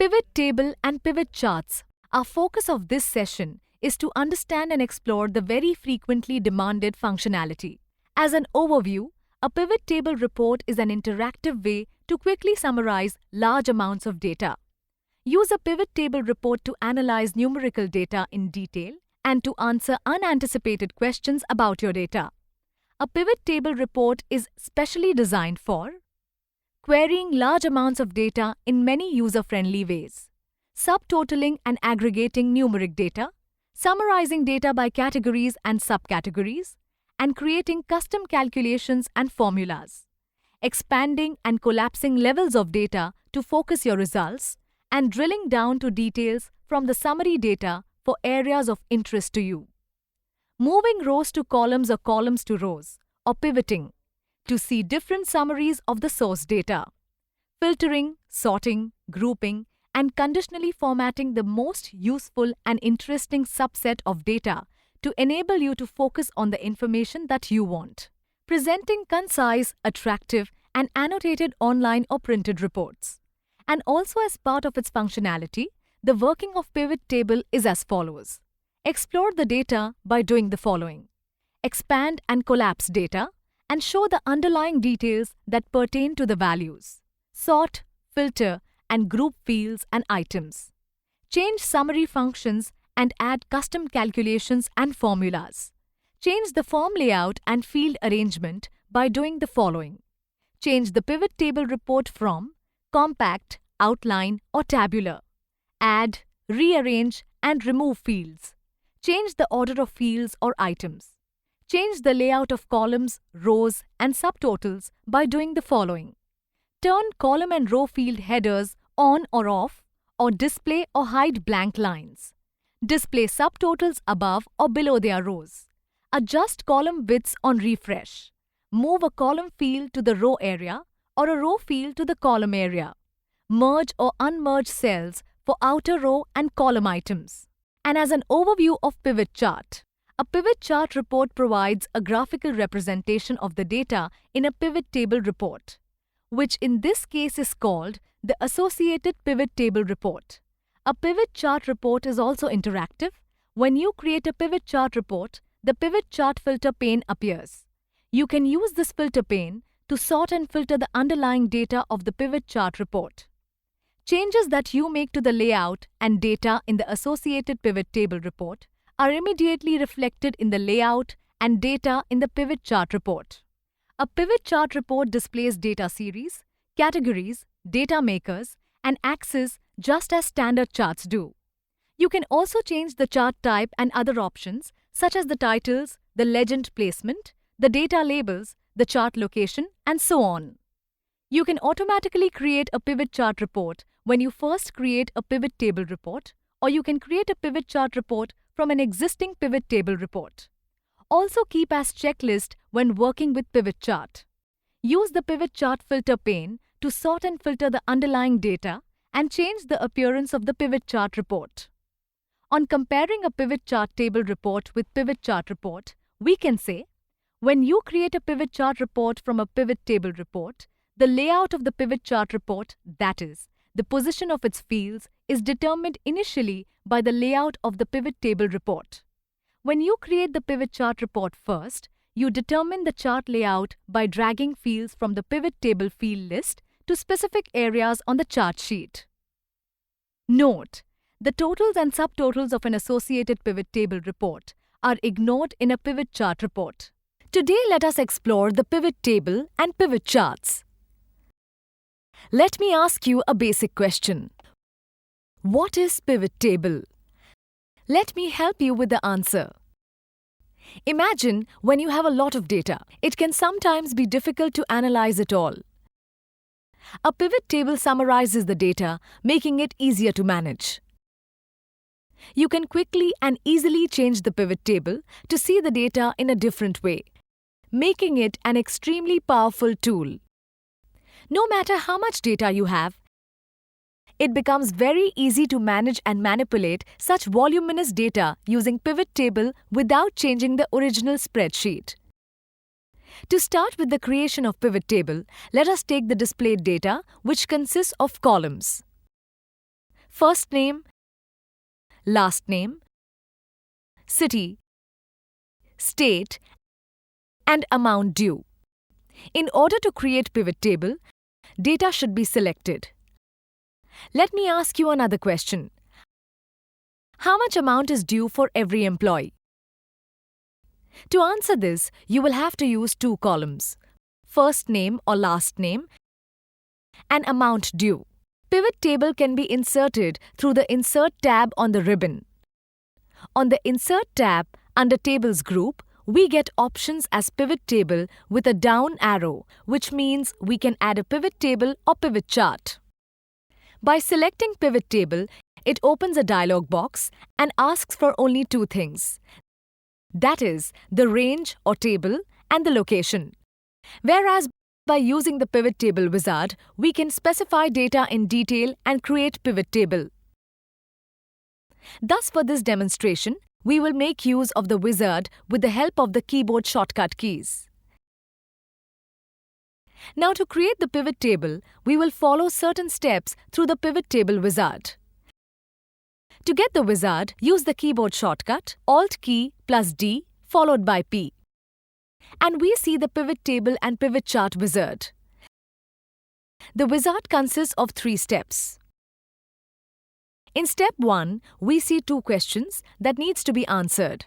Pivot table and pivot charts. Our focus of this session is to understand and explore the very frequently demanded functionality. As an overview, a pivot table report is an interactive way to quickly summarize large amounts of data. Use a pivot table report to analyze numerical data in detail and to answer unanticipated questions about your data. A pivot table report is specially designed for querying large amounts of data in many user-friendly ways, subtotaling and aggregating numeric data, summarizing data by categories and subcategories, and creating custom calculations and formulas, expanding and collapsing levels of data to focus your results, and drilling down to details from the summary data for areas of interest to you. Moving rows to columns or columns to rows, or pivoting, to see different summaries of the source data. Filtering, sorting, grouping, and conditionally formatting the most useful and interesting subset of data to enable you to focus on the information that you want. Presenting concise, attractive, and annotated online or printed reports. And also as part of its functionality, the working of pivot table is as follows. Explore the data by doing the following. Expand and collapse data and show the underlying details that pertain to the values. Sort, filter, and group fields and items. Change summary functions and add custom calculations and formulas. Change the form layout and field arrangement by doing the following. Change the pivot table report from compact, outline, or tabular. Add, rearrange, and remove fields. Change the order of fields or items. Change the layout of columns, rows, and subtotals by doing the following. Turn column and row field headers on or off, or display or hide blank lines. Display subtotals above or below their rows. Adjust column widths on refresh. Move a column field to the row area or a row field to the column area. Merge or unmerge cells for outer row and column items. And as an overview of pivot chart, a pivot chart report provides a graphical representation of the data in a pivot table report, which in this case is called the Associated Pivot Table Report. A pivot chart report is also interactive. When you create a pivot chart report, the pivot chart filter pane appears. You can use this filter pane to sort and filter the underlying data of the pivot chart report. Changes that you make to the layout and data in the Associated Pivot Table Report are immediately reflected in the layout and data in the pivot chart report. A pivot chart report displays data series, categories, data makers, and axes just as standard charts do. You can also change the chart type and other options such as the titles, the legend placement, the data labels, the chart location, and so on. You can automatically create a pivot chart report when you first create a pivot table report, or you can create a pivot chart report from an existing pivot table report. Also keep as checklist when working with pivot chart. Use the pivot chart filter pane to sort and filter the underlying data and change the appearance of the pivot chart report. On comparing a pivot chart table report with pivot chart report, we can say, when you create a pivot chart report from a pivot table report, the layout of the pivot chart report, that is, the position of its fields, is determined initially by the layout of the pivot table report. When you create the pivot chart report first, you determine the chart layout by dragging fields from the pivot table field list to specific areas on the chart sheet. Note: the totals and subtotals of an associated pivot table report are ignored in a pivot chart report. Today, let us explore the pivot table and pivot charts. Let me ask you a basic question. What is pivot table? Let me help you with the answer. Imagine when you have a lot of data, it can sometimes be difficult to analyze it all. A pivot table summarizes the data, making it easier to manage. You can quickly and easily change the pivot table to see the data in a different way, making it an extremely powerful tool. No matter how much data you have, it becomes very easy to manage and manipulate such voluminous data using pivot table without changing the original spreadsheet. To start with the creation of pivot table, let us take the displayed data, which consists of columns. first name, last name, city, state, and amount due. In order to create pivot table, data should be selected. Let me ask you another question. How much amount is due for every employee? To answer this, you will have to use two columns, first name or last name and amount due. Pivot table can be inserted through the Insert tab on the ribbon. On the Insert tab, under Tables group, we get options as pivot table with a down arrow, which means we can add a pivot table or pivot chart. By selecting pivot table, it opens a dialog box and asks for only two things. That is, the range or table and the location. Whereas by using the pivot table wizard, we can specify data in detail and create pivot table. Thus, for this demonstration, we will make use of the wizard with the help of the keyboard shortcut keys. Now, to create the pivot table, we will follow certain steps through the pivot table wizard. To get the wizard, use the keyboard shortcut Alt key plus D followed by P. And we see the pivot table and pivot chart wizard. The wizard consists of 3 steps. In step 1, we see 2 questions that needs to be answered.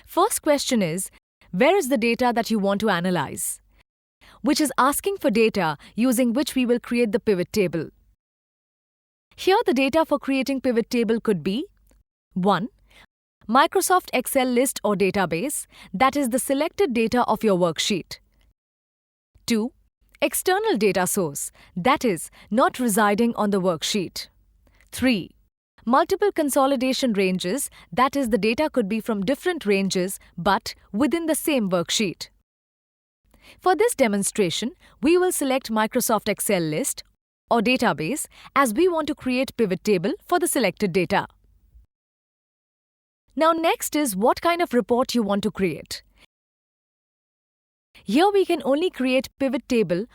First question is, where is the data that you want to analyze? Which is asking for data using which we will create the pivot table. Here the data for creating pivot table could be 1. Microsoft Excel list or database, that is the selected data of your worksheet. 2. External data source, that is not residing on the worksheet. 3. Multiple consolidation ranges, that is the data could be from different ranges but within the same worksheet. For this demonstration, we will select Microsoft Excel list or database as we want to create pivot table for the selected data. Now next is what kind of report you want to create. Here we can only create pivot table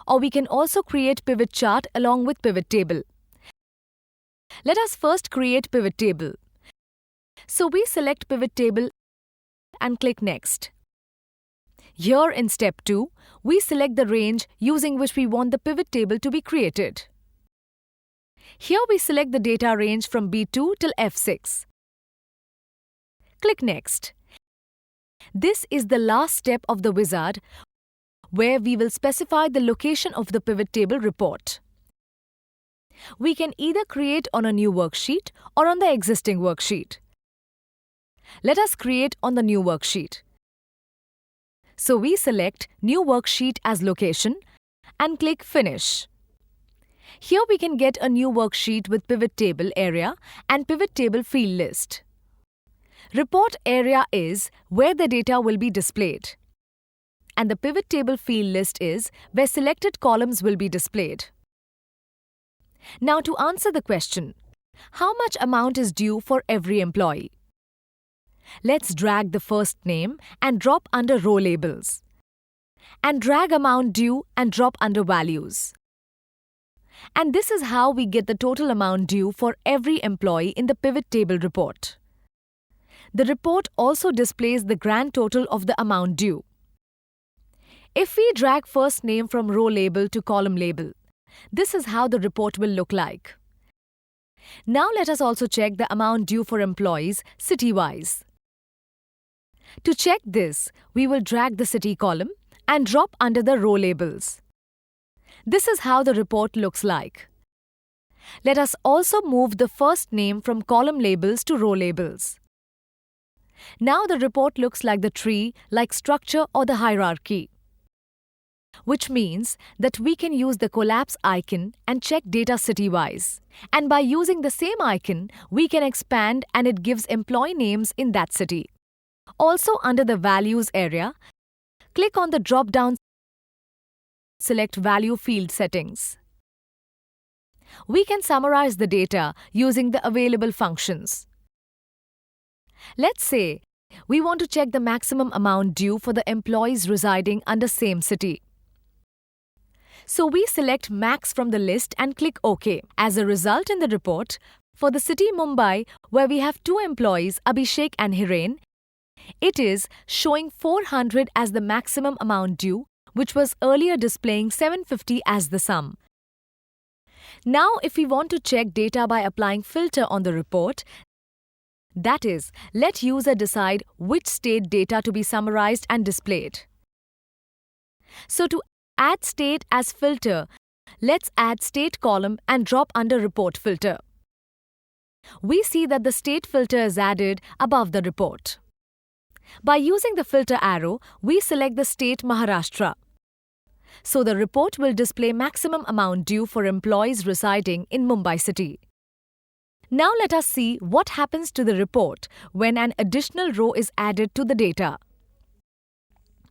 or we can also create pivot chart along with pivot table. Let us first create pivot table. So we select pivot table and click next. Here in step 2, we select the range using which we want the pivot table to be created. Here we select the data range from B2 till F6. Click Next. This is the last step of the wizard where we will specify the location of the pivot table report. We can either create on a new worksheet or on the existing worksheet. Let us create on the new worksheet. So we select New Worksheet as location and click Finish. Here we can get a new worksheet with pivot table area and pivot table field list. Report area is where the data will be displayed. And the pivot table field list is where selected columns will be displayed. Now to answer the question, how much amount is due for every employee? Let's drag the first name and drop under row labels. And drag amount due and drop under values. And this is how we get the total amount due for every employee in the pivot table report. The report also displays the grand total of the amount due. If we drag first name from row label to column label, this is how the report will look like. Now let us also check the amount due for employees city-wise. To check this, we will drag the city column and drop under the row labels. This is how the report looks like. Let us also move the first name from column labels to row labels. Now the report looks like the tree, like structure or the hierarchy. Which means that we can use the collapse icon and check data city-wise. And by using the same icon, we can expand and it gives employee names in that city. Also under the values area, click on the drop-down, select value field settings. We can summarize the data using the available functions. Let's say we want to check the maximum amount due for the employees residing under same city. So we select Max from the list and click OK. As a result in the report, for the city Mumbai, where we have 2 employees, Abhishek and Hiren, it is showing 400 as the maximum amount due, which was earlier displaying 750 as the sum. Now, if we want to check data by applying filter on the report, that is, let user decide which state data to be summarized and displayed. So to add state as filter, let's add state column and drop under report filter. We see that the state filter is added above the report. By using the filter arrow, we select the state Maharashtra. So the report will display maximum amount due for employees residing in Mumbai city. Now let us see what happens to the report when an additional row is added to the data.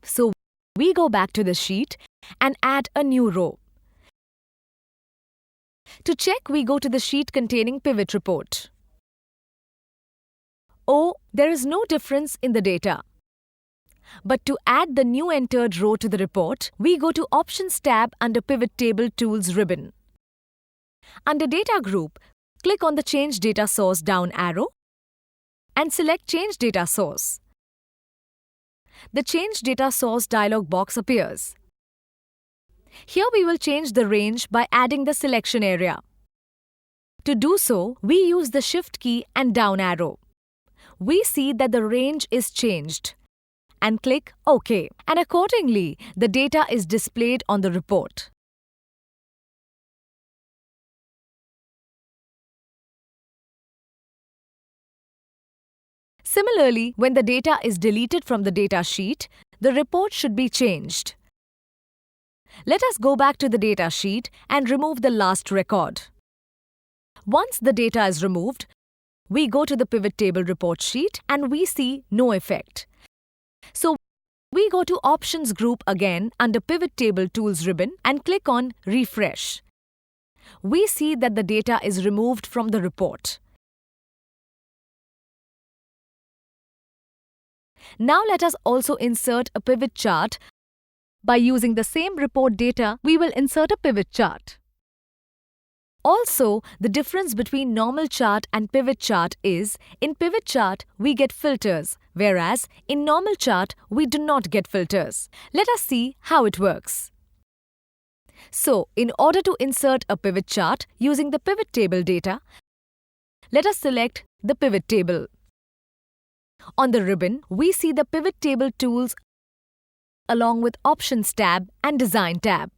So we go back to the sheet and add a new row. To check, we go to the sheet containing pivot report. Oh, there is no difference in the data. But to add the new entered row to the report, we go to Options tab under Pivot Table Tools ribbon. Under Data Group, click on the Change Data Source down arrow and select Change Data Source. The Change Data Source dialog box appears. Here we will change the range by adding the selection area. To do so, we use the Shift key and down arrow. We see that the range is changed and click OK, and accordingly, the data is displayed on the report. Similarly, when the data is deleted from the data sheet, the report should be changed. Let us go back to the data sheet and remove the last record. Once the data is removed, we go to the pivot table report sheet and we see no effect. So we go to Options group again under Pivot Table Tools ribbon and click on Refresh. We see that the data is removed from the report. Now let us also insert a pivot chart. By using the same report data, we will insert a pivot chart. Also, the difference between normal chart and pivot chart is, in pivot chart, we get filters, whereas in normal chart, we do not get filters. Let us see how it works. So, in order to insert a pivot chart using the pivot table data, let us select the pivot table. On the ribbon, we see the pivot table tools along with Options tab and Design tab.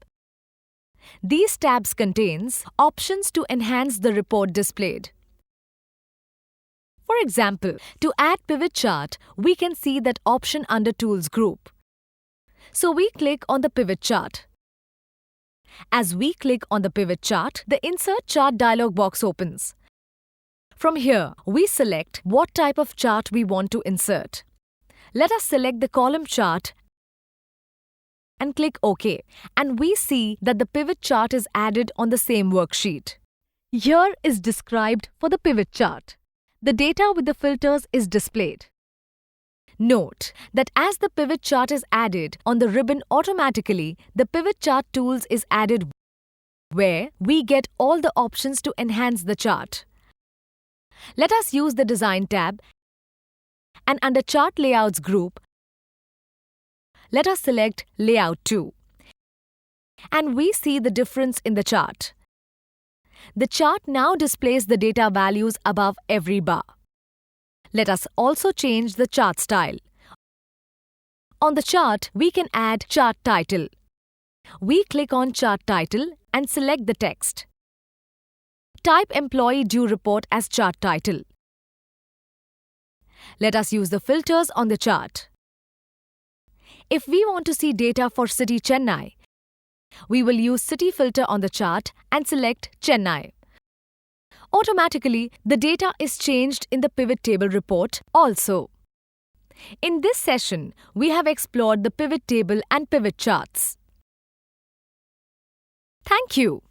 These tabs contains options to enhance the report displayed. For example, to add pivot chart, we can see that option under Tools group. So we click on the pivot chart. As we click on the pivot chart, the Insert Chart dialog box opens. From here, we select what type of chart we want to insert. Let us select the column chart and click OK, and we see that the pivot chart is added on the same worksheet. Here is described for the pivot chart. The data with the filters is displayed. Note that as the pivot chart is added on the ribbon automatically, the pivot chart tools is added where we get all the options to enhance the chart. Let us use the Design tab and under Chart Layouts group, let us select Layout 2. And we see the difference in the chart. The chart now displays the data values above every bar. Let us also change the chart style. On the chart, we can add chart title. We click on Chart Title and select the text. Type Employee Due Report as chart title. Let us use the filters on the chart. If we want to see data for City Chennai, we will use City filter on the chart and select Chennai. Automatically, the data is changed in the pivot table report also. In this session, we have explored the pivot table and pivot charts. Thank you.